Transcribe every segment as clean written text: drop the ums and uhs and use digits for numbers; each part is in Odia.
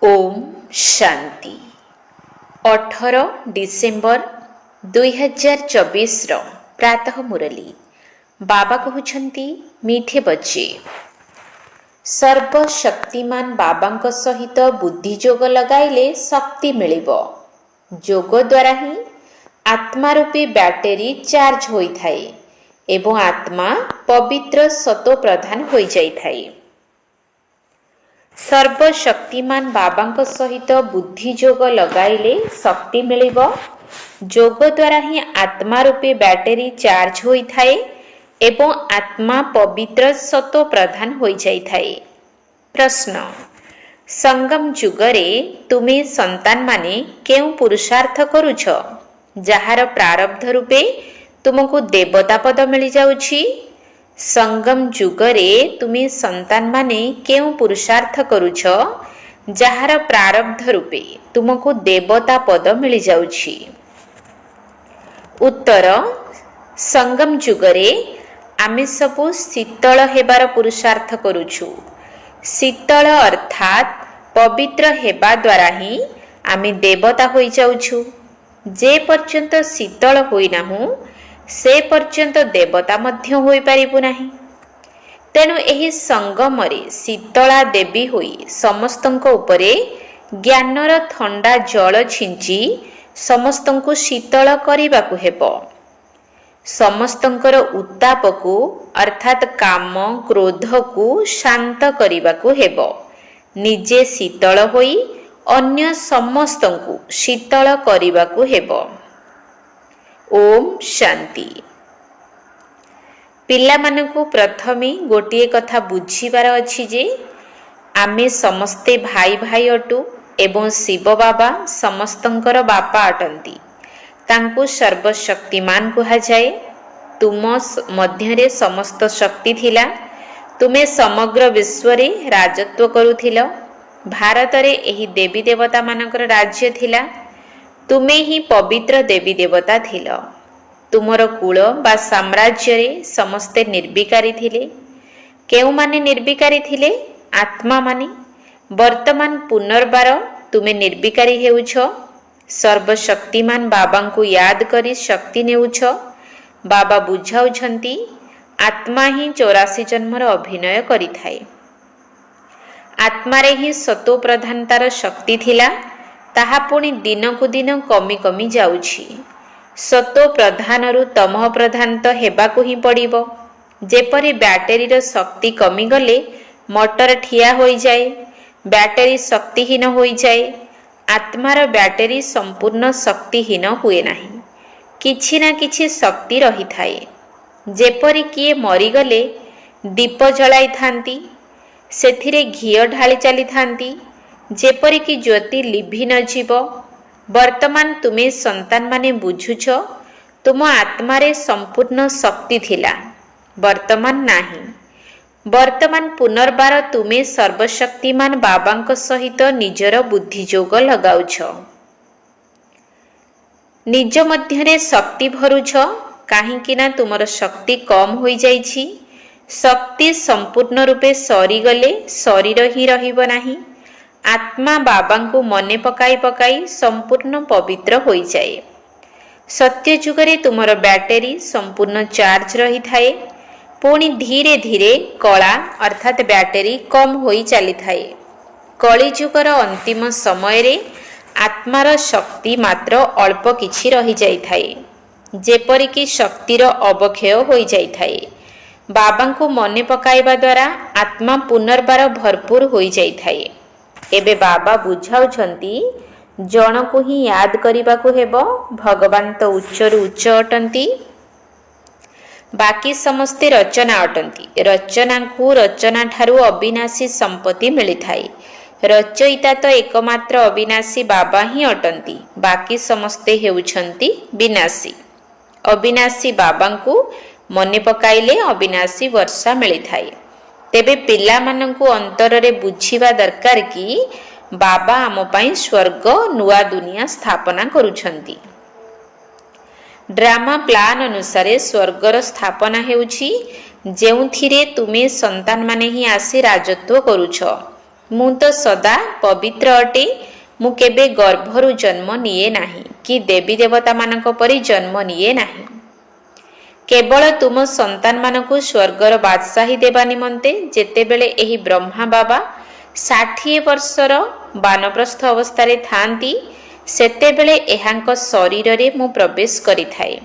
ओम शांति 18 डिसेम्बर 2024 प्रातः मुरली बाबा कहउछंती मीठे बच्चे सर्वशक्तिमान बाबांक सहित बुद्धि जोग लगाइले शक्ति मिलिबो। जोग द्वारा ही आत्मा रूपी बैटेरी चार्ज होई थाए एवं आत्मा पवित्र सतो प्रधान होई जाई थाए। सर्वशक्तिमान बाबांक सहित बुद्धि जोग लगाइले शक्ति मिलिबो। जोग द्वारा ही आत्मा रूपी बैटेरी चार्ज होई थाए एवं आत्मा पवित्र सतो प्रधान होई जाई थाए। प्रश्न, संगम जुगरे तुमे संतान माने केउ पुरुषार्थ करुछ जहार प्रारब्ध रूपे तुमको देवता पद मिली जाउछि? संगम जुगरे तुमे संतान माने केउ पुरुषार्थ करुछ जहार प्रारब्ध रूपे तुमको देवता पद मिली जाउछि? उत्तर, संगम जुगरे आमे सबु शीतल हेबार पुरुषार्थ करुछु। शीतल अर्थात पवित्र हेबा द्वारा ही आमे देवता होई जाउछु। जे पर्यंत शीतल होई नाहु से पर्यंत देवता मध्य होई पारिबु नाही। तेणु एही संगमरे शीतला देवी होई समस्तंको उपरे ज्ञानर थंडा जल छिंची समस्तंको शीतल करिबाकु हेबो। समस्तंकर उत्तापकु अर्थात काम क्रोध को शांत करिबाकु हेबो। निजे शीतल होई अन्य समस्तंकु शीतल करिबाकु हेबो। ओम शांति। पिला मानकु प्रथमे गोटिए कथा बुझीबार अछि जे आमे समस्ते भाई भाई अटु एवं शिव बाबा समस्तंकर बापा अटंती। तांकु सर्वशक्तिमान कुहा जाए। तुम मध्यरे समस्त शक्ति थिला। तुमे समग्र विश्वरे राजत्व करुथिल। भारतरे एही देवी देवता मानकर राज्य थिला। तुमे ही पवित्र देवी देवता थिल। तुमर कुल बा साम्राज्य रे समस्ते निर्विकारी थिले। केउ माने निर्विकारी थिले? आत्मा माने। वर्तमान पुनर्बार तुमे निर्विकारी हेउछ। सर्वशक्तिमान बाबांकु याद करी शक्ति नेउछ। बाबा बुझाउछंती आत्मा ही 84 जन्मर अभिनय करिथाए। आत्मारे ही सतो प्रधानतार शक्ति थिला। ताहा पुणी दिन को दिन कमी कमी जाउछि। सतो प्रधानरु तमह प्रधान तो हेबाकु ही पड़िबो। जेपरि बैटेरीर शक्ति कमी गले मोटर ठिया होई जाए, बैटेरी शक्तिहीन होई जाए। आत्मार बैटेरी संपूर्ण शक्तिहीन हुए नाही। किछि ना किछि शक्ति रही थाए। जेपरि किए मरीगले दीप जलाई थांती, सेथिरे घियो ढाली चली थांती, जेपरि कि ज्योति लिभि न जीव। वर्तमान तुमे संतान माने बुझुछ तुम आत्मारे संपूर्ण शक्ति थिला, वर्तमान नाही। वर्तमान पुनर्बार तुमे सर्वशक्तिमान बाबांक सहित निजर बुद्धि जोग लगाउछ। निज मध्यरे शक्ति भरुछ काहेकि ना तुमर शक्ति कम होई जाइछि। शक्ति संपूर्ण रूपे सरी गले शरीर ही रहिब नाही। आत्मा बाबांकु मने पकाई पकाई संपूर्ण पवित्र होई जाए। सत्य जुगरे तुमर बैटेरी संपूर्ण चार्ज रही थाए। पुणी धीरे धीरे कला अर्थात बैटेरी कम होई चली थाए। कली जुगर अंतिम समय रे आत्मार शक्ति मात्र अल्प किछि रही जाई थाए। जेपरि कि शक्तिर अवक्षय होई जाई थाए। बाबांकु मने पकाइबा द्वारा आत्मा पुनर्बार भरपूर होई जाई थाए। एबे बाबा बुझाउछंती जणको ही याद करिबाकु हेबो। भगवान तो उच्चरु उच्च अटंती, बाकी समस्ते रचना अटंती। रचना को रचना ठारू अविनाशी संपत्ति मिली थाए। रचयिता तो एकमात्र अविनाशी बाबा ही अटंती। बाकी समस्ते हेउछंती विनाशी। अविनाशी बाबांकु मने पकाइले अविनाशी वर्षा मिली थाए। तेबे पिला मानंकु अंतररे बुझीबा दरकार कि बाबा आम पई स्वर्ग नुआ दुनिया स्थापना करुछंती। ड्रामा प्लान अनुसार स्वर्गर स्थापना हेउछि जेउथिरे तुमे संतान माने ही आसी राजत्व करुछ। ମୁଁ ତ ସଦା ପବିତ୍ର ଅଟେ। ମୁଁ କେବେ ଗର୍ଭରୁ ଜନ୍ମ ନିଏ ନାହିଁ କି ଦେବୀ ଦେବତାମାନଙ୍କ ପରି ଜନ୍ମ ନିଏ ନାହିଁ। କେବଳ ତୁମ ସନ୍ତାନମାନଙ୍କୁ ସ୍ୱର୍ଗର ବାଦଶାହୀ ଦେବା ନିମନ୍ତେ ଯେତେବେଳେ ଏହି ବ୍ରହ୍ମା ବାବା 60 ବର୍ଷର ବାନପ୍ରସ୍ଥ ଅବସ୍ଥାରେ ଥାଆନ୍ତି, ସେତେବେଳେ ଏହାଙ୍କ ଶରୀରରେ ମୁଁ ପ୍ରବେଶ କରିଥାଏ।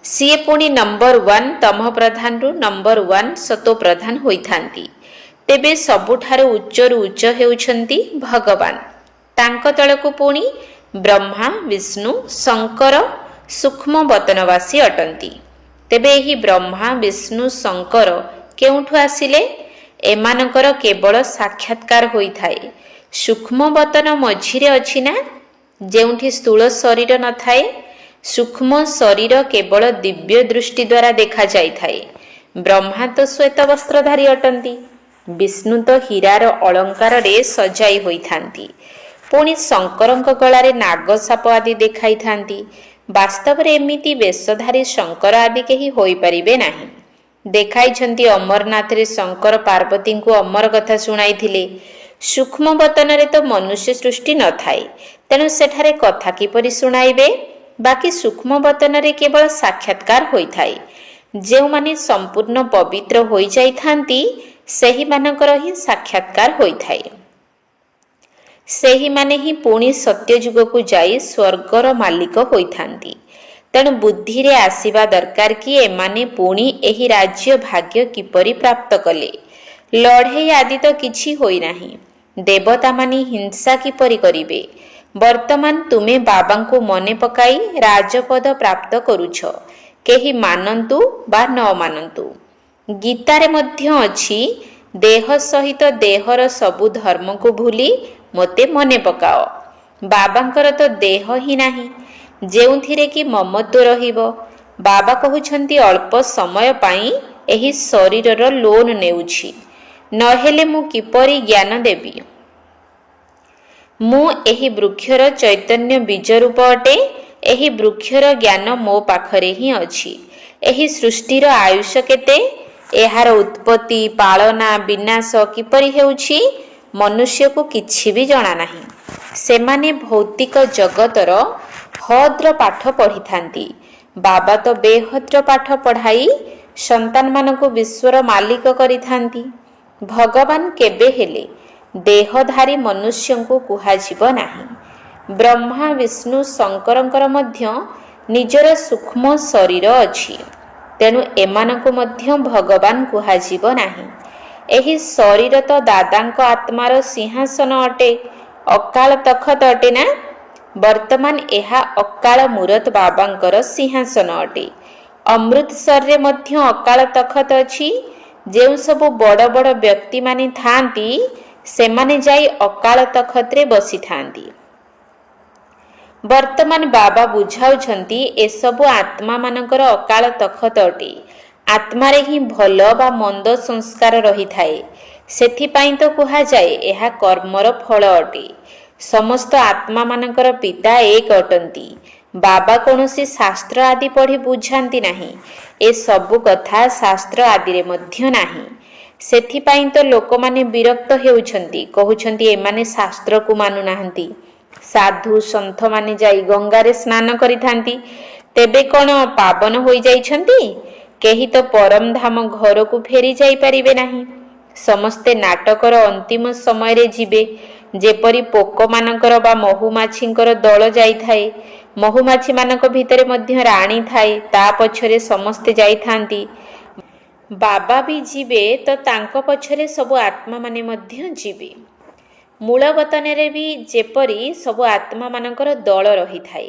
ସିଏ ପୁଣି ନମ୍ବର 1 ତମଃ ପ୍ରଧାନରୁ ନମ୍ବର 1 ସତୋ ପ୍ରଧାନ ହୋଇଥାନ୍ତି। ତେବେ ସବୁଠାରୁ ଉଚ୍ଚରୁ ଉଚ୍ଚ ହେଉଛନ୍ତି ଭଗବାନ। ତାଙ୍କ ତଳକୁ ପୁଣି ବ୍ରହ୍ମା, ବିଷ୍ଣୁ, ଶଙ୍କର ସୂକ୍ଷ୍ମ ବତନବାସୀ ଅଟନ୍ତି। ତେବେ ଏହି ବ୍ରହ୍ମା, ବିଷ୍ଣୁ, ଶଙ୍କର କେଉଁଠୁ ଆସିଲେ? ଏମାନଙ୍କର କେବଳ ସାକ୍ଷାତକାର ହୋଇଥାଏ। ସୂକ୍ଷ୍ମ ବତନ ମଝିରେ ଅଛି ନା, ଯେଉଁଠି ସ୍ଥୂଳ ଶରୀର ନଥାଏ। ସୂକ୍ଷ୍ମ ଶରୀର କେବଳ ଦିବ୍ୟ ଦୃଷ୍ଟି ଦ୍ୱାରା ଦେଖାଯାଇଥାଏ। ବ୍ରହ୍ମା ତ ଶ୍ୱେତ ବସ୍ତ୍ରଧାରୀ ଅଟନ୍ତି। ବିଷ୍ଣୁ ତ ହୀରାର ଅଳଙ୍କାରରେ ସଜାଇ ହୋଇଥାନ୍ତି। ପୁଣି ଶଙ୍କରଙ୍କ ଗଳାରେ ନାଗ ସାପ ଆଦି ଦେଖାଇଥାନ୍ତି। ବାସ୍ତବରେ ଏମିତି ବେଶଧାରୀ ଶଙ୍କର ଆଦି କେହି ହୋଇପାରିବେ ନାହିଁ। ଦେଖାଇଛନ୍ତି ଅମରନାଥରେ ଶଙ୍କର ପାର୍ବତୀଙ୍କୁ ଅମର କଥା ଶୁଣାଇଥିଲେ। ସୂକ୍ଷ୍ମ ବତନରେ ତ ମନୁଷ୍ୟ ସୃଷ୍ଟି ନଥାଏ, ତେଣୁ ସେଠାରେ କଥା କିପରି ଶୁଣାଇବେ? ବାକି ସୂକ୍ଷ୍ମ ବତନରେ କେବଳ ସାକ୍ଷାତକାର ହୋଇଥାଏ। ଯେଉଁମାନେ ସମ୍ପୂର୍ଣ୍ଣ ପବିତ୍ର ହୋଇଯାଇଥାନ୍ତି, ସେହିମାନଙ୍କର ହିଁ ସାକ୍ଷାତକାର ହୋଇଥାଏ। ସେହିମାନେ ହିଁ ପୁଣି ସତ୍ୟଯୁଗକୁ ଯାଇ ସ୍ୱର୍ଗର ମାଲିକ ହୋଇଥାନ୍ତି। ତେଣୁ ବୁଦ୍ଧିରେ ଆସିବା ଦରକାର କି ଏମାନେ ପୁଣି ଏହି ରାଜ୍ୟ ଭାଗ୍ୟ କିପରି ପ୍ରାପ୍ତ କଲେ। ଲଢ଼େଇ ଆଦି ତ କିଛି ହୋଇନାହିଁ। ଦେବତାମାନେ ହିଂସା କିପରି କରିବେ? ବର୍ତ୍ତମାନ ତୁମେ ବାବାଙ୍କୁ ମନେ ପକାଇ ରାଜପଦ ପ୍ରାପ୍ତ କରୁଛ, କେହି ମାନନ୍ତୁ ବା ନ ମାନନ୍ତୁ। ଗୀତାରେ ମଧ୍ୟ ଅଛି, ଦେହ ସହିତ ଦେହର ସବୁ ଧର୍ମକୁ ଭୁଲି ମୋତେ ମନେ ପକାଅ। ବାବାଙ୍କର ତ ଦେହ ହିଁ ନାହିଁ, ଯେଉଁଥିରେ କି ମମତ୍ୱ ରହିବ। ବାବା କହୁଛନ୍ତି, ଅଳ୍ପ ସମୟ ପାଇଁ ଏହି ଶରୀରର ଲୋନ ନେଉଛି, ନହେଲେ ମୁଁ କିପରି ଜ୍ଞାନ ଦେବି? ମୁଁ ଏହି ବୃକ୍ଷର ଚୈତନ୍ୟ ବୀଜ ରୂପ ଅଟେ। ଏହି ବୃକ୍ଷର ଜ୍ଞାନ ମୋ ପାଖରେ ହିଁ ଅଛି। ଏହି ସୃଷ୍ଟିର ଆୟୁଷ କେତେ? ଏହାର ଉତ୍ପତ୍ତି, ପାଳନା, ବିନାଶ କିପରି ହେଉଛି, ମନୁଷ୍ୟକୁ କିଛି ବି ଜଣା ନାହିଁ। ସେମାନେ ଭୌତିକ ଜଗତର ହଦ୍ର ପାଠ ପଢ଼ିଥାନ୍ତି। ବାବା ତ ବେହଦ୍ର ପାଠ ପଢ଼ାଇ ସନ୍ତାନମାନଙ୍କୁ ବିଶ୍ୱର ମାଲିକ କରିଥାନ୍ତି। ଭଗବାନ କେବେ ହେଲେ ଦେହଧାରୀ ମନୁଷ୍ୟଙ୍କୁ କୁହାଯିବ ନାହିଁ। ବ୍ରହ୍ମା, ବିଷ୍ଣୁ, ଶଙ୍କରଙ୍କର ମଧ୍ୟ ନିଜର ସୂକ୍ଷ୍ମ ଶରୀର ଅଛି। ତେଣୁ ଏମାନଙ୍କୁ ମଧ୍ୟ ଭଗବାନ କୁହାଯିବ ନାହିଁ। ଏହି ଶରୀର ତ ଦାଦାଙ୍କ ଆତ୍ମାର ସିଂହାସନ ଅଟେ, ଅକାଳ ତଖତ ଅଟେ ନା। ବର୍ତ୍ତମାନ ଏହା ଅକାଳ ମୂରତ ବାବାଙ୍କର ସିଂହାସନ ଅଟେ। ଅମୃତସରରେ ମଧ୍ୟ ଅକାଳ ତଖତ ଅଛି। ଯେଉଁ ସବୁ ବଡ଼ ବଡ଼ ବ୍ୟକ୍ତିମାନେ ଥାଆନ୍ତି, ସେମାନେ ଯାଇ ଅକାଳ ତଖତରେ ବସିଥାନ୍ତି। ବର୍ତ୍ତମାନ ବାବା ବୁଝାଉଛନ୍ତି, ଏସବୁ ଆତ୍ମାମାନଙ୍କର ଅକାଳ ତଖତ ଅଟେ। ଆତ୍ମାରେ ହିଁ ଭଲ ବା ମନ୍ଦ ସଂସ୍କାର ରହିଥାଏ। ସେଥିପାଇଁ ତ କୁହାଯାଏ, ଏହା କର୍ମର ଫଳ ଅଟେ। ସମସ୍ତ ଆତ୍ମାମାନଙ୍କର ପିତା ଏକ ଅଟନ୍ତି। ବାବା କୌଣସି ଶାସ୍ତ୍ର ଆଦି ପଢ଼ି ବୁଝାନ୍ତି ନାହିଁ। ଏସବୁ କଥା ଶାସ୍ତ୍ର ଆଦିରେ ମଧ୍ୟ ନାହିଁ। ସେଥିପାଇଁ ତ ଲୋକମାନେ ବିରକ୍ତ ହେଉଛନ୍ତି, କହୁଛନ୍ତି ଏମାନେ ଶାସ୍ତ୍ରକୁ ମାନୁନାହାନ୍ତି। ସାଧୁ ସନ୍ଥମାନେ ଯାଇ ଗଙ୍ଗାରେ ସ୍ନାନ କରିଥାନ୍ତି, ତେବେ କ'ଣ ପାବନ ହୋଇଯାଇଛନ୍ତି? କେହି ତ ପରମ ଧାମ ଘରକୁ ଫେରି ଯାଇପାରିବେ ନାହିଁ। ସମସ୍ତେ ନାଟକର ଅନ୍ତିମ ସମୟରେ ଯିବେ। ଯେପରି ପୋକମାନଙ୍କର ବା ମହୁମାଛିଙ୍କର ଦଳ ଯାଇଥାଏ। ମହୁମାଛିମାନଙ୍କ ଭିତରେ ମଧ୍ୟ ରାଣୀ ଥାଏ, ତା ପଛରେ ସମସ୍ତେ ଯାଇଥାନ୍ତି। ବାବା ବି ଯିବେ ତ ତାଙ୍କ ପଛରେ ସବୁ ଆତ୍ମାମାନେ ମଧ୍ୟ ଯିବେ। ମୂଳ ବତନରେ ବି ଯେପରି ସବୁ ଆତ୍ମାମାନଙ୍କର ଦଳ ରହିଥାଏ,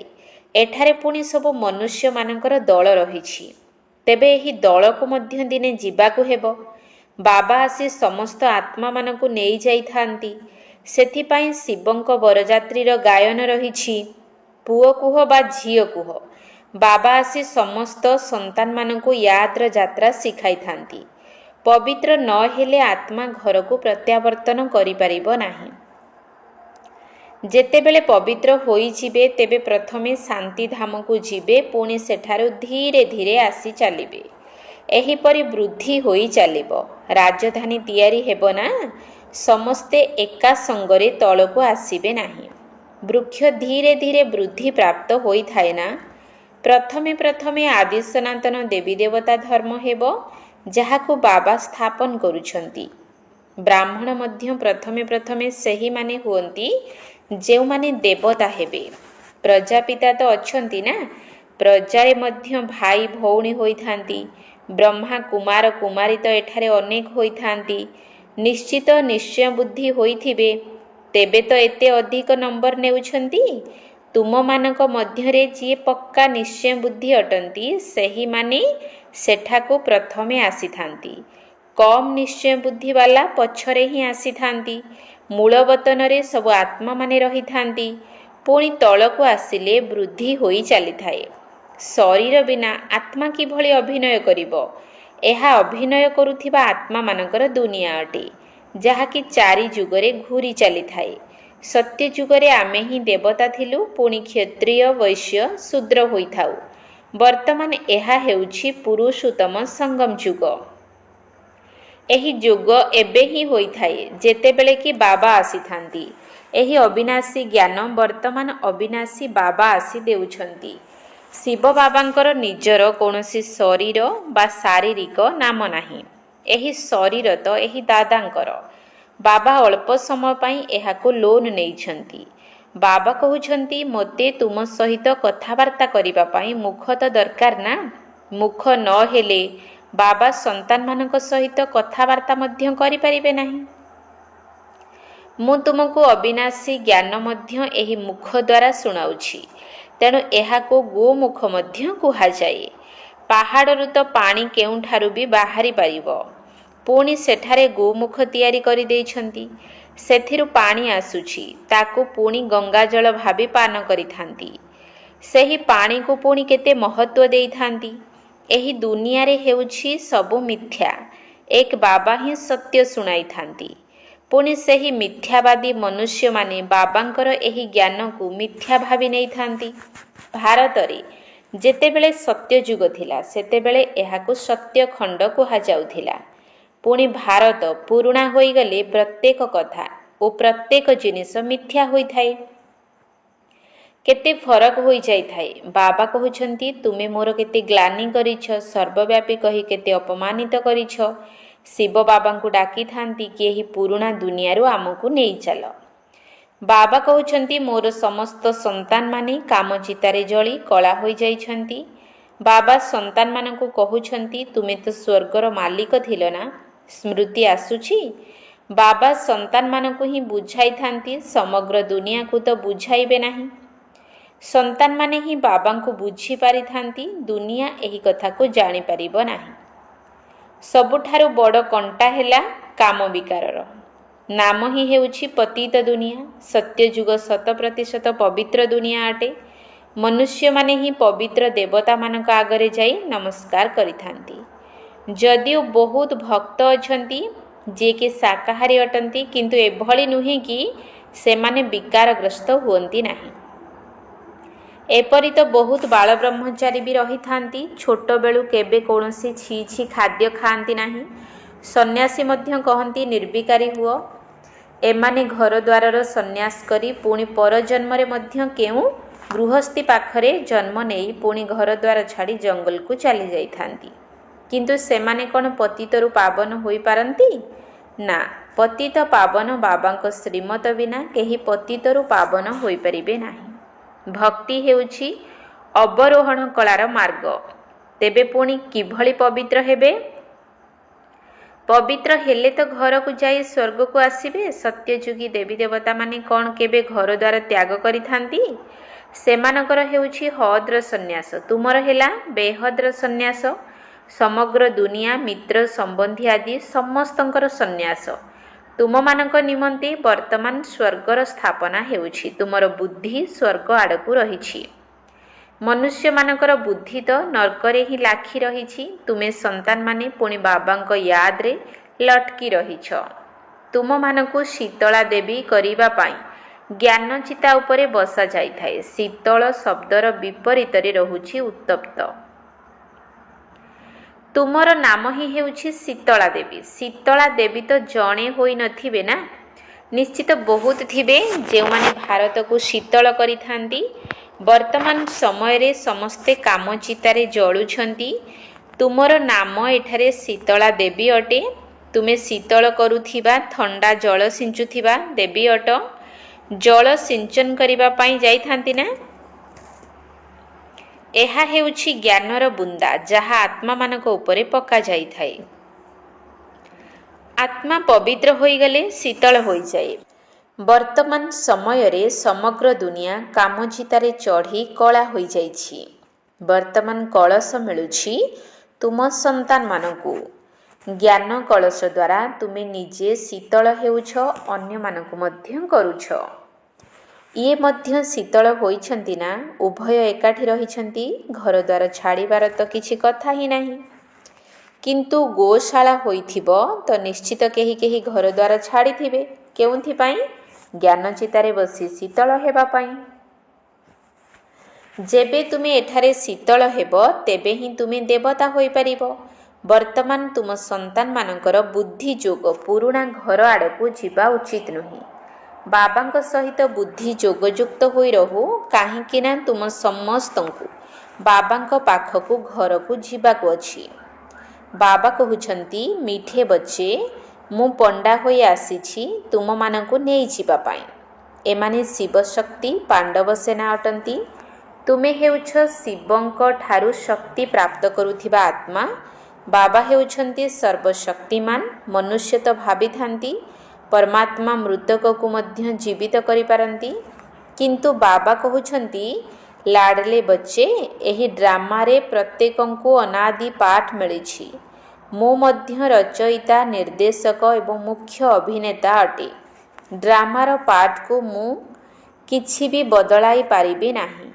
ଏଠାରେ ପୁଣି ସବୁ ମନୁଷ୍ୟମାନଙ୍କର ଦଳ ରହିଛି। ତେବେ ଏହି ଦଳକୁ ମଧ୍ୟ ଦିନେ ଯିବାକୁ ହେବ। ବାବା ଆସି ସମସ୍ତ ଆତ୍ମାମାନଙ୍କୁ ନେଇଯାଇଥାନ୍ତି। ସେଥିପାଇଁ ଶିବଙ୍କ ବରଯାତ୍ରୀର ଗାୟନ ରହିଛି, ପୁଅ କୁହ ବା ଝିଅ କୁହ, ବାବା ଆସି ସମସ୍ତ ସନ୍ତାନମାନଙ୍କୁ ୟାତ୍ରା ଯାତ୍ରା ଶିଖାଇଥାନ୍ତି। ପବିତ୍ର ନ ହେଲେ ଆତ୍ମା ଘରକୁ ପ୍ରତ୍ୟାବର୍ତ୍ତନ କରିପାରିବ ନାହିଁ। ଯେତେବେଳେ ପବିତ୍ର ହୋଇଯିବେ, ତେବେ ପ୍ରଥମେ ଶାନ୍ତିଧାମକୁ ଯିବେ, ପୁଣି ସେଠାରୁ ଧୀରେ ଧୀରେ ଆସି ଚାଲିବେ। ଏହିପରି ବୃଦ୍ଧି ହୋଇ ଚାଲିବ। ରାଜଧାନୀ ତିଆରି ହେବ ନା। ସମସ୍ତେ ଏକା ସଙ୍ଗରେ ତଳକୁ ଆସିବେ ନାହିଁ। ବୃକ୍ଷ ଧୀରେ ଧୀରେ ବୃଦ୍ଧି ପ୍ରାପ୍ତ ହୋଇଥାଏ ନା। ପ୍ରଥମେ ପ୍ରଥମେ ଆଦି ସନାତନ ଦେବୀ ଦେବତା ଧର୍ମ ହେବ, ଯାହାକୁ ବାବା ସ୍ଥାପନ କରୁଛନ୍ତି। ବ୍ରାହ୍ମଣ ମଧ୍ୟ ପ୍ରଥମେ ପ୍ରଥମେ ସେହିମାନେ ହୁଅନ୍ତି ଯେଉଁମାନେ ଦେବତା ହେବେ। ପ୍ରଜାପିତା ତ ଅଛନ୍ତି ନା, ପ୍ରଜାରେ ମଧ୍ୟ ଭାଇ ଭଉଣୀ ହୋଇଥାନ୍ତି। ବ୍ରହ୍ମା କୁମାର କୁମାରୀ ତ ଏଠାରେ ଅନେକ ହୋଇଥାନ୍ତି। ନିଶ୍ଚିତ ନିଶ୍ଚୟ ବୁଦ୍ଧି ହୋଇଥିବେ, ତେବେ ତ ଏତେ ଅଧିକ ନମ୍ବର ନେଉଛନ୍ତି। ତୁମମାନଙ୍କ ମଧ୍ୟରେ ଯିଏ ପକ୍କା ନିଶ୍ଚୟ ବୁଦ୍ଧି ଅଟନ୍ତି, ସେହିମାନେ ସେଠାକୁ ପ୍ରଥମେ ଆସିଥାନ୍ତି। କମ୍ ନିଶ୍ଚୟ ବୁଦ୍ଧିବାଲା ପଛରେ ହିଁ ଆସିଥାନ୍ତି। ମୂଳବତନରେ ସବୁ ଆତ୍ମାମାନେ ରହିଥାନ୍ତି। ପୁଣି ତଳକୁ ଆସିଲେ ବୃଦ୍ଧି ହୋଇ ଚାଲିଥାଏ। ଶରୀର ବିନା ଆତ୍ମା କିଭଳି ଅଭିନୟ କରିବ? ଏହା ଅଭିନୟ କରୁଥିବା ଆତ୍ମାମାନଙ୍କର ଦୁନିଆ ଅଟେ, ଯାହାକି 4 ଯୁଗରେ ଘୂରି ଚାଲିଥାଏ। ସତ୍ୟ ଯୁଗରେ ଆମେ ହିଁ ଦେବତା ଥିଲୁ, ପୁଣି କ୍ଷତ୍ରିୟ ବୈଶ୍ୟ ଶୂଦ୍ର ହୋଇଥାଉ। ବର୍ତ୍ତମାନ ଏହା ହେଉଛି ପୁରୁଷୋତ୍ତମ ସଙ୍ଗମ ଯୁଗ। ଏହି ଯୁଗ ଏବେ ହିଁ ହୋଇଥାଏ, ଯେତେବେଳେ କି ବାବା ଆସିଥାନ୍ତି। ଏହି ଅବିନାଶୀ ଜ୍ଞାନ ବର୍ତ୍ତମାନ ଅବିନାଶୀ ବାବା ଆସି ଦେଉଛନ୍ତି। ଶିବ ବାବାଙ୍କର ନିଜର କୌଣସି ଶରୀର ବା ଶାରୀରିକ ନାମ ନାହିଁ। ଏହି ଶରୀର ତ ଏହି ଦାଦାଙ୍କର। ବାବା ଅଳ୍ପ ସମୟ ପାଇଁ ଏହାକୁ ଲୋନ୍ ନେଇଛନ୍ତି। ବାବା କହୁଛନ୍ତି, ମୋତେ ତୁମ ସହିତ କଥାବାର୍ତ୍ତା କରିବା ପାଇଁ ମୁଖ ତ ଦରକାର ନା। ମୁଖ ନ ହେଲେ ବାବା ସନ୍ତାନମାନଙ୍କ ସହିତ କଥାବାର୍ତ୍ତା ମଧ୍ୟ କରିପାରିବେ ନାହିଁ। ମୁଁ ତୁମକୁ ଅବିନାଶୀ ଜ୍ଞାନ ମଧ୍ୟ ଏହି ମୁଖ ଦ୍ୱାରା ଶୁଣାଉଛି। ତେଣୁ ଏହାକୁ ଗୋମୁଖ ମଧ୍ୟ କୁହାଯାଏ। ପାହାଡ଼ରୁ ତ ପାଣି କେଉଁଠାରୁ ବି ବାହାରି ପାରିବ। ପୁଣି ସେଠାରେ ଗୋମୁଖ ତିଆରି କରିଦେଇଛନ୍ତି। ସେଥିରୁ ପାଣି ଆସୁଛି, ତାକୁ ପୁଣି ଗଙ୍ଗାଜଳ ଭାବି ପାନ କରିଥାନ୍ତି। ସେହି ପାଣିକୁ ପୁଣି କେତେ ମହତ୍ଵ ଦେଇଥାନ୍ତି। ଏହି ଦୁନିଆରେ ହେଉଛି ସବୁ ମିଥ୍ୟା, ଏକ ବାବା ହିଁ ସତ୍ୟ ଶୁଣାଇଥାନ୍ତି। ପୁଣି ସେହି ମିଥ୍ୟାବାଦୀ ମନୁଷ୍ୟମାନେ ବାବାଙ୍କର ଏହି ଜ୍ଞାନକୁ ମିଥ୍ୟା ଭାବି ନେଇଥାନ୍ତି। ଭାରତରେ ଯେତେବେଳେ ସତ୍ୟଯୁଗ ଥିଲା, ସେତେବେଳେ ଏହାକୁ ସତ୍ୟଖଣ୍ଡ କୁହାଯାଉଥିଲା। ପୁଣି ଭାରତ ପୁରୁଣା ହୋଇଗଲେ ପ୍ରତ୍ୟେକ କଥା ଓ ପ୍ରତ୍ୟେକ ଜିନିଷ ମିଥ୍ୟା ହୋଇଥାଏ। କେତେ ଫରକ ହୋଇଯାଇଥାଏ। ବାବା କହୁଛନ୍ତି, ତୁମେ ମୋର କେତେ ଗ୍ଲାନି କରିଛ, ସର୍ବବ୍ୟାପୀ କହି କେତେ ଅପମାନିତ କରିଛ। ଶିବ ବାବାଙ୍କୁ ଡାକିଥାନ୍ତି କି ଏହି ପୁରୁଣା ଦୁନିଆରୁ ଆମକୁ ନେଇ ଚାଲ। ବାବା କହୁଛନ୍ତି, ମୋର ସମସ୍ତ ସନ୍ତାନମାନେ କାମଚିତାରେ ଜଳି କଳା ହୋଇଯାଇଛନ୍ତି। ବାବା ସନ୍ତାନମାନଙ୍କୁ କହୁଛନ୍ତି, ତୁମେ ତ ସ୍ୱର୍ଗର ମାଲିକ ଥିଲ ନା, ସ୍ମୃତି ଆସୁଛି? ବାବା ସନ୍ତାନମାନଙ୍କୁ ହିଁ ବୁଝାଇଥାନ୍ତି, ସମଗ୍ର ଦୁନିଆକୁ ତ ବୁଝାଇବେ ନାହିଁ। ସନ୍ତାନମାନେ ହିଁ ବାବାଙ୍କୁ ବୁଝି ପାରିଥାନ୍ତି, ଦୁନିଆ ଏହି କଥାକୁ ଜାଣିପାରିବ ନାହିଁ। ସବୁଠାରୁ ବଡ଼ କଣ୍ଟା ହେଲା କାମ ବିକାରର। ନାମ ହିଁ ହେଉଛି ପତିତ ଦୁନିଆ। ସତ୍ୟଯୁଗ 100% ପବିତ୍ର ଦୁନିଆ ଅଟେ। ମନୁଷ୍ୟମାନେ ହିଁ ପବିତ୍ର ଦେବତାମାନଙ୍କ ଆଗରେ ଯାଇ ନମସ୍କାର କରିଥାନ୍ତି। ଯଦିଓ ବହୁତ ଭକ୍ତ ଅଛନ୍ତି ଯିଏକି ଶାକାହାରୀ ଅଟନ୍ତି, କିନ୍ତୁ ଏଭଳି ନୁହେଁ କି ସେମାନେ ବିକାରଗ୍ରସ୍ତ ହୁଅନ୍ତି ନାହିଁ। ଏପରି ତ ବହୁତ ବାଳବ୍ରହ୍ମଚାରୀ ବି ରହିଥାନ୍ତି, ଛୋଟବେଳୁ କେବେ କୌଣସି ଛି ଛି ଖାଦ୍ୟ ଖାଆନ୍ତି ନାହିଁ। ସନ୍ନ୍ୟାସୀ ମଧ୍ୟ କହନ୍ତି ନିର୍ବିକାରୀ ହୁଅ। ଏମାନେ ଘରଦ୍ୱାରର ସନ୍ନ୍ୟାସ କରି ପୁଣି ପରଜନ୍ମରେ ମଧ୍ୟ କେଉଁ ଗୃହସ୍ଥୀ ପାଖରେ ଜନ୍ମ ନେଇ ପୁଣି ଘରଦ୍ୱାର ଛାଡ଼ି ଜଙ୍ଗଲକୁ ଚାଲି ଯାଇଥାନ୍ତି। କିନ୍ତୁ ସେମାନେ କ'ଣ ପତିତରୁ ପାବନ ହୋଇପାରନ୍ତି? ନା, ପତିତ ପାବନ ବାବାଙ୍କ ଶ୍ରୀମତ ବିନା କେହି ପତିତରୁ ପାବନ ହୋଇପାରିବେ ନାହିଁ। ଭକ୍ତି ହେଉଛି ଅବରୋହଣ କଳାର ମାର୍ଗ। ତେବେ ପୁଣି କିଭଳି ପବିତ୍ର ହେବେ? ପବିତ୍ର ହେଲେ ତ ଘରକୁ ଯାଇ ସ୍ୱର୍ଗକୁ ଆସିବେ। ସତ୍ୟଯୁଗୀ ଦେବୀ ଦେବତାମାନେ କ'ଣ କେବେ ଘରଦ୍ୱାର ତ୍ୟାଗ କରିଥାନ୍ତି? ସେମାନଙ୍କର ହେଉଛି ହଦ୍ର ସନ୍ନ୍ୟାସ, ତୁମର ହେଲା ବେହଦ୍ର ସନ୍ନ୍ୟାସ। ସମଗ୍ର ଦୁନିଆ ମିତ୍ର ସମ୍ବନ୍ଧୀ ଆଦି ସମସ୍ତଙ୍କର ସନ୍ନ୍ୟାସ। ତୁମମାନଙ୍କ ନିମନ୍ତେ ବର୍ତ୍ତମାନ ସ୍ୱର୍ଗର ସ୍ଥାପନା ହେଉଛି। ତୁମର ବୁଦ୍ଧି ସ୍ୱର୍ଗ ଆଡ଼କୁ ରହିଛି। ମନୁଷ୍ୟମାନଙ୍କର ବୁଦ୍ଧି ତ ନର୍କରେ ହିଁ ଲାଖି ରହିଛି। ତୁମେ ସନ୍ତାନମାନେ ପୁଣି ବାବାଙ୍କ ୟାଦରେ ଲଟକି ରହିଛ। ତୁମମାନଙ୍କୁ ଶୀତଳା ଦେବୀ କରିବା ପାଇଁ ଜ୍ଞାନଚିତା ଉପରେ ବସା ଯାଇଥାଏ। ଶୀତଳ ଶବ୍ଦର ବିପରୀତରେ ରହୁଛି ଉତ୍ତପ୍ତ। ତୁମର ନାମ ହିଁ ହେଉଛି ଶୀତଳା ଦେବୀ। ଶୀତଳା ଦେବୀ ତ ଜଣେ ହୋଇନଥିବେ ନା, ନିଶ୍ଚିତ ବହୁତ ଥିବେ ଯେଉଁମାନେ ଭାରତକୁ ଶୀତଳ କରିଥାନ୍ତି। ବର୍ତ୍ତମାନ ସମୟରେ ସମସ୍ତେ କାମ ଚିତାରେ ଜଳୁଛନ୍ତି। ତୁମର ନାମ ଏଠାରେ ଶୀତଳା ଦେବୀ ଅଟେ। ତୁମେ ଶୀତଳ କରୁଥିବା, ଥଣ୍ଡା ଜଳ ସିଞ୍ଚୁଥିବା ଦେବୀ ଅଟ। ଜଳ ସିଞ୍ଚନ କରିବା ପାଇଁ ଯାଇଥାନ୍ତି ନା। ଏହା ହେଉଛି ଜ୍ଞାନର ବୁନ୍ଦା, ଯାହା ଆତ୍ମାମାନଙ୍କ ଉପରେ ପକାଯାଇଥାଏ। ଆତ୍ମା ପବିତ୍ର ହୋଇଗଲେ ଶୀତଳ ହୋଇଯାଏ। ବର୍ତ୍ତମାନ ସମୟରେ ସମଗ୍ର ଦୁନିଆ କାମଚିତାରେ ଚଢ଼ି କଳା ହୋଇଯାଇଛି। ବର୍ତ୍ତମାନ କଳସ ମିଳୁଛି ତୁମ ସନ୍ତାନମାନଙ୍କୁ। ଜ୍ଞାନ କଳସ ଦ୍ୱାରା ତୁମେ ନିଜେ ଶୀତଳ ହେଉଛ, ଅନ୍ୟମାନଙ୍କୁ ମଧ୍ୟ କରୁଛ। ଇଏ ମଧ୍ୟ ଶୀତଳ ହୋଇଛନ୍ତି ନା? ଉଭୟ ଏକାଠି ରହିଛନ୍ତି। ଘରଦ୍ୱାର ଛାଡ଼ିବାର ତ କିଛି କଥା ହିଁ ନାହିଁ। କିନ୍ତୁ ଗୋଶାଳା ହୋଇଥିବ ତ ନିଶ୍ଚିତ କେହି କେହି ଘରଦ୍ୱାର ଛାଡ଼ିଥିବେ। କେଉଁଥିପାଇଁ? ଜ୍ଞାନ ଚିତାରେ ବସି ଶୀତଳ ହେବା ପାଇଁ। ଯେବେ ତୁମେ ଏଠାରେ ଶୀତଳ ହେବ, ତେବେ ହିଁ ତୁମେ ଦେବତା ହୋଇପାରିବ। ବର୍ତ୍ତମାନ ତୁମ ସନ୍ତାନମାନଙ୍କର ବୁଦ୍ଧି ଯୋଗ ପୁରୁଣା ଘର ଆଡ଼କୁ ଯିବା ଉଚିତ ନୁହେଁ। ବାବାଙ୍କ ସହିତ ବୁଦ୍ଧି ଯୋଗଯୁକ୍ତ ହୋଇ ରହୁ, କାହିଁକି ନା ତୁମ ସମସ୍ତଙ୍କୁ ବାବାଙ୍କ ପାଖକୁ ଘରକୁ ଯିବାକୁ ଅଛି। ବାବା କହୁଛନ୍ତି, ମିଠେ ବଚ୍ଚେ, ମୁଁ ପଣ୍ଡା ହୋଇ ଆସିଛି ତୁମମାନଙ୍କୁ ନେଇଯିବା ପାଇଁ। ଏମାନେ ଶିବଶକ୍ତି, ପାଣ୍ଡବ ସେନା ଅଟନ୍ତି। ତୁମେ ହେଉଛ ଶିବଙ୍କ ଠାରୁ ଶକ୍ତି ପ୍ରାପ୍ତ କରୁଥିବା ଆତ୍ମା। ବାବା ହେଉଛନ୍ତି ସର୍ବଶକ୍ତିମାନ। ମନୁଷ୍ୟ ତ ଭାବିଥାନ୍ତି ପରମାତ୍ମା ମୃତକକୁ ମଧ୍ୟ ଜୀବିତ କରିପାରନ୍ତି। କିନ୍ତୁ ବାବା କହୁଛନ୍ତି, ଲାଡ଼ଲେ ବଚ୍ଚେ, ଏହି ଡ୍ରାମାରେ ପ୍ରତ୍ୟେକଙ୍କୁ ଅନାଦି ପାଠ ମିଳିଛି। ମୁଁ ମଧ୍ୟ ରଚୟିତା, ନିର୍ଦ୍ଦେଶକ ଏବଂ ମୁଖ୍ୟ ଅଭିନେତା ଅଟେ। ଡ୍ରାମାର ପାଠକୁ ମୁଁ କିଛି ବି ବଦଳାଇ ପାରିବି ନାହିଁ।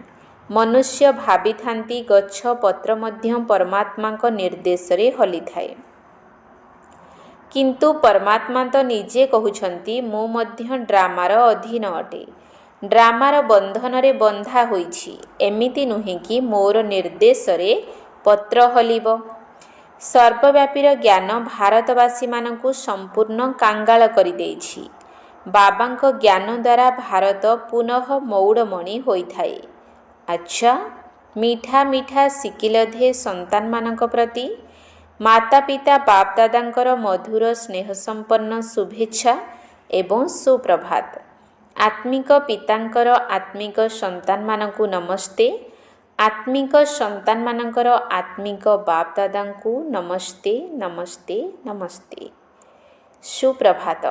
ମନୁଷ୍ୟ ଭାବିଥାନ୍ତି ଗଛ ପତ୍ର ମଧ୍ୟ ପରମାତ୍ମାଙ୍କ ନିର୍ଦ୍ଦେଶରେ ହଲିଥାଏ। କିନ୍ତୁ ପରମାତ୍ମା ତ ନିଜେ କହୁଛନ୍ତି, ମୁଁ ମଧ୍ୟ ଡ୍ରାମାର ଅଧୀନ ଅଟେ। ଡ୍ରାମାର ବନ୍ଧନରେ ବନ୍ଧା ହୋଇଛି। ଏମିତି ନୁହେଁ କି ମୋର ନିର୍ଦ୍ଦେଶରେ ପତ୍ର ହଲିବ। ସର୍ବବ୍ୟାପୀର ଜ୍ଞାନ ଭାରତବାସୀମାନଙ୍କୁ ସମ୍ପୂର୍ଣ୍ଣ କାଙ୍ଗାଳ କରିଦେଇଛି। ବାବାଙ୍କ ଜ୍ଞାନ ଦ୍ୱାରା ଭାରତ ପୁନଃ ମୌଡ଼ମଣି ହୋଇଥାଏ। ଆଚ୍ଛା, ମିଠା ମିଠା ଶିକିଲଧେ ସନ୍ତାନମାନଙ୍କ ପ୍ରତି ମାତା ପିତା ବାପ ଦାଦାଙ୍କର ମଧୁର ସ୍ନେହସମ୍ପନ୍ନ ଶୁଭେଚ୍ଛା ଏବଂ ସୁପ୍ରଭାତ। ଆତ୍ମିକ ପିତାଙ୍କର ଆତ୍ମିକ ସନ୍ତାନମାନଙ୍କୁ ନମସ୍ତେ। ଆତ୍ମିକ ସନ୍ତାନମାନଙ୍କର ଆତ୍ମିକ ବାପ ଦାଦାଙ୍କୁ ନମସ୍ତେ, ନମସ୍ତେ, ନମସ୍ତେ। ସୁପ୍ରଭାତ।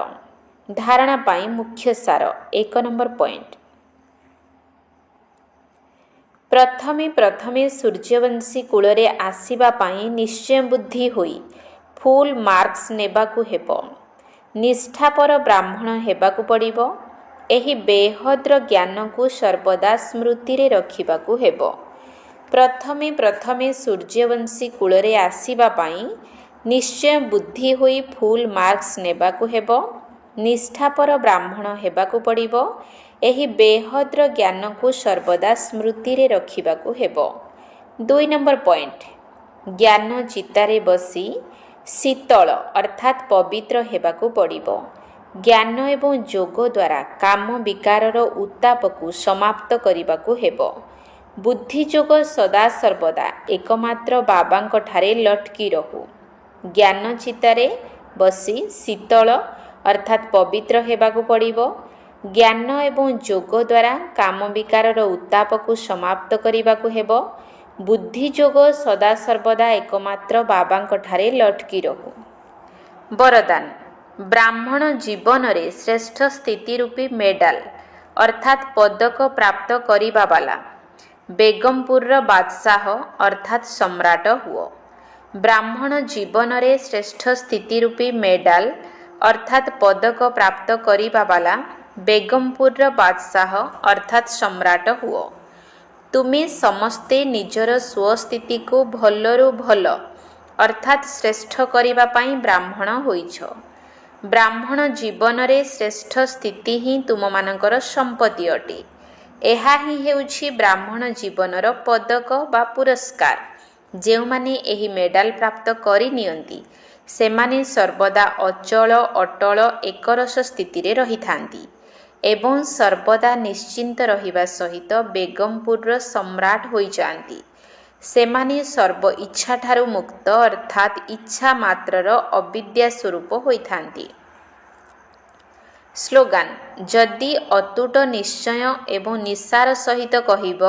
ଧାରଣା ପାଇଁ ମୁଖ୍ୟ ସାର। 1 ନମ୍ବର ପଏଣ୍ଟ। ପ୍ରଥମେ ସୂର୍ଯ୍ୟବଂଶୀ କୂଳରେ ଆସିବା ପାଇଁ ନିଶ୍ଚୟ ବୁଦ୍ଧି ହୋଇ ଫୁଲ୍ ମାର୍କସ୍ ନେବାକୁ ହେବ। ନିଷ୍ଠାପର ବ୍ରାହ୍ମଣ ହେବାକୁ ପଡ଼ିବ। ଏହି ବେହଦ୍ର ଜ୍ଞାନକୁ ସର୍ବଦା ସ୍ମୃତିରେ ରଖିବାକୁ ହେବ। ପ୍ରଥମେ ସୂର୍ଯ୍ୟବଂଶୀ କୂଳରେ ଆସିବା ପାଇଁ ନିଶ୍ଚୟ ବୁଦ୍ଧି ହୋଇ ଫୁଲ୍ ମାର୍କସ୍ ନେବାକୁ ହେବ। ନିଷ୍ଠାପର ବ୍ରାହ୍ମଣ ହେବାକୁ ପଡ଼ିବ। ଏହି ବେହଦ୍ର ଜ୍ଞାନକୁ ସର୍ବଦା ସ୍ମୃତିରେ ରଖିବାକୁ ହେବ। 2 ନମ୍ବର ପଏଣ୍ଟ। ଜ୍ଞାନ ଚିତାରେ ବସି ଶୀତଳ ଅର୍ଥାତ୍ ପବିତ୍ର ହେବାକୁ ପଡ଼ିବ। ଜ୍ଞାନ ଏବଂ ଯୋଗ ଦ୍ୱାରା କାମ ବିକାରର ଉତ୍ତାପକୁ ସମାପ୍ତ କରିବାକୁ ହେବ। ବୁଦ୍ଧିଯୋଗ ସଦାସର୍ବଦା ଏକମାତ୍ର ବାବାଙ୍କଠାରେ ଲଟକି ରହୁ। ଜ୍ଞାନ ଚିତାରେ ବସି ଶୀତଳ ଅର୍ଥାତ୍ ପବିତ୍ର ହେବାକୁ ପଡ଼ିବ। ଜ୍ଞାନ ଏବଂ ଯୋଗ ଦ୍ୱାରା କାମ ବିକାରର ଉତ୍ତାପକୁ ସମାପ୍ତ କରିବାକୁ ହେବ। ବୁଦ୍ଧିଯୋଗ ସଦାସର୍ବଦା ଏକମାତ୍ର ବାବାଙ୍କଠାରେ ଲଟକି ରହୁ। ବରଦାନ। ବ୍ରାହ୍ମଣ ଜୀବନରେ ଶ୍ରେଷ୍ଠ ସ୍ଥିତି ରୂପୀ ମେଡାଲ ଅର୍ଥାତ୍ ପଦକ ପ୍ରାପ୍ତ କରିବା ବାଲା ବେଗମପୁରର ବାଦଶାହ ଅର୍ଥାତ୍ ସମ୍ରାଟ ହୁଅ। ବ୍ରାହ୍ମଣ ଜୀବନରେ ଶ୍ରେଷ୍ଠ ସ୍ଥିତି ରୂପୀ ମେଡାଲ ଅର୍ଥାତ୍ ପଦକ ପ୍ରାପ୍ତ କରିବା ବାଲା ବେଗମପୁରର ବାଦଶାହ ଅର୍ଥାତ୍ ସମ୍ରାଟ ହୁଅ। ତୁମେ ସମସ୍ତେ ନିଜର ସ୍ୱସ୍ଥିତିକୁ ଭଲରୁ ଭଲ ଅର୍ଥାତ୍ ଶ୍ରେଷ୍ଠ କରିବା ପାଇଁ ବ୍ରାହ୍ମଣ ହୋଇଛ। ବ୍ରାହ୍ମଣ ଜୀବନରେ ଶ୍ରେଷ୍ଠ ସ୍ଥିତି ହିଁ ତୁମମାନଙ୍କର ସମ୍ପତ୍ତି ଅଟେ। ଏହା ହିଁ ହେଉଛି ବ୍ରାହ୍ମଣ ଜୀବନର ପଦକ ବା ପୁରସ୍କାର। ଯେଉଁମାନେ ଏହି ମେଡାଲ ପ୍ରାପ୍ତ କରିନିଅନ୍ତି ସେମାନେ ସର୍ବଦା ଅଚଳ ଅଟଳ ଏକରସ ସ୍ଥିତିରେ ରହିଥାନ୍ତି ଏବଂ ସର୍ବଦା ନିଶ୍ଚିନ୍ତ ରହିବା ସହିତ ବେଗମପୁରର ସମ୍ରାଟ ହୋଇଯାଆନ୍ତି। ସେମାନେ ସର୍ବ ଇଚ୍ଛାଠାରୁ ମୁକ୍ତ ଅର୍ଥାତ୍ ଇଚ୍ଛା ମାତ୍ରର ଅବିଦ୍ୟା ସ୍ୱରୂପ ହୋଇଥାନ୍ତି। ସ୍ଲୋଗାନ ଯଦି ଅତୁଟ ନିଶ୍ଚୟ ଏବଂ ନିଶାର ସହିତ କହିବ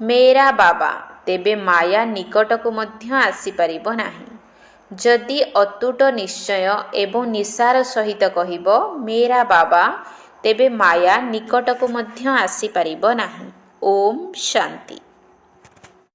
ମେରା ବାବା ତେବେ ମାୟା ନିକଟକୁ ମଧ୍ୟ ଆସିପାରିବ ନାହିଁ। ଯଦି ଅତୁଟ ନିଶ୍ଚୟ ଏବଂ ନିଶାର ସହିତ କହିବ ମେରା ବାବା ତେବେ ମାୟା ନିକଟକୁ ମଧ୍ୟ ଆସିପାରିବ ନାହିଁ। ଓମ୍ ଶାନ୍ତି।